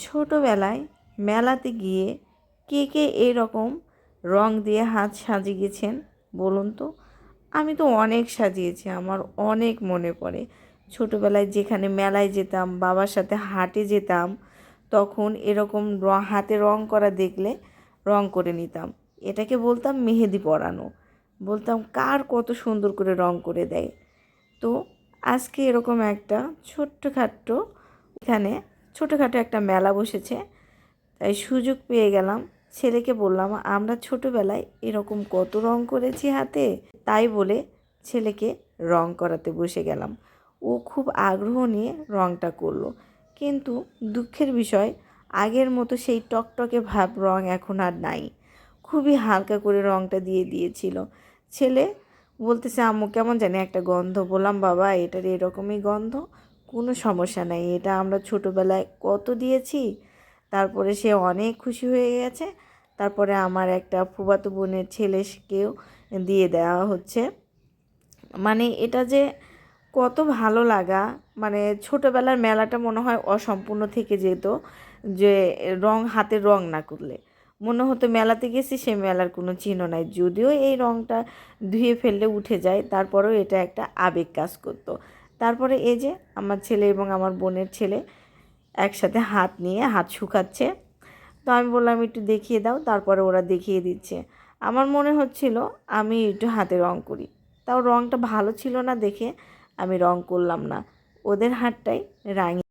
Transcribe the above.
ছোটোবেলায় মেলাতে গিয়ে কে কে এরকম রং দিয়ে হাত সাজিয়েছেন বলুন তো? আমি তো অনেক সাজিয়েছি, আমার অনেক মনে পড়ে। ছোটোবেলায় যেখানে মেলায় যেতাম, বাবার সাথে হাটে যেতাম, তখন এরকম হাতে রং করা দেখলে রং করে নিতাম। এটাকে বলতাম মেহেদি পরানো। বলতাম কার কত সুন্দর করে রং করে দেয়। তো আজকে এরকম একটা ছোট্টখাট্টো এখানে ছোটোখাটো একটা মেলা বসেছে, তাই সুযোগ পেয়ে গেলাম। ছেলেকে বললাম আমরা ছোটোবেলায় এরকম কত রং করেছি হাতে, তাই বলে ছেলেকে রং করাতে বসে গেলাম। ও খুব আগ্রহ নিয়ে রংটা করলো, কিন্তু দুঃখের বিষয় আগের মতো সেই টকটকে ভাব রং এখন আর নাই। খুবই হালকা করে রংটা দিয়ে দিয়েছিল। ছেলে বলতেছে আম্মু কেমন জানি একটা গন্ধ। বললাম বাবা এটার এরকমই গন্ধ, কোনো সমস্যা নাই, এটা আমরা ছোটোবেলায় কত দিয়েছি। তারপরে সে অনেক খুশি হয়ে গেছে। তারপরে আমার একটা ফুফাতো বোনের ছেলেকেও দিয়ে দেওয়া হচ্ছে। মানে এটা যে কত ভালো লাগা, মানে ছোটোবেলার মেলাটা মনে হয় অসম্পূর্ণ থেকে যেত, যে হাতের রং না করলে মনে হতো মেলাতে গেছি, সে মেলার কোনো চিহ্ন নাই। যদিও এই রংটা ধুয়ে ফেললে উঠে যায়, তারপরেও এটা একটা আবেগ কাজ করতো। তারপরে এই যে আমার ছেলে এবং আমার বোনের ছেলে একসাথে হাত নিয়ে হাত শুকাচ্ছে। তো আমি বললাম একটু দেখিয়ে দাও, তারপরে ওরা দেখিয়ে দিচ্ছে। আমার মনে হচ্ছিল আমি একটু হাতে রং করি, তাও রংটা ভালো ছিল না দেখে আমি রং করলাম না। ওদের হাতটাই রাঙিয়ে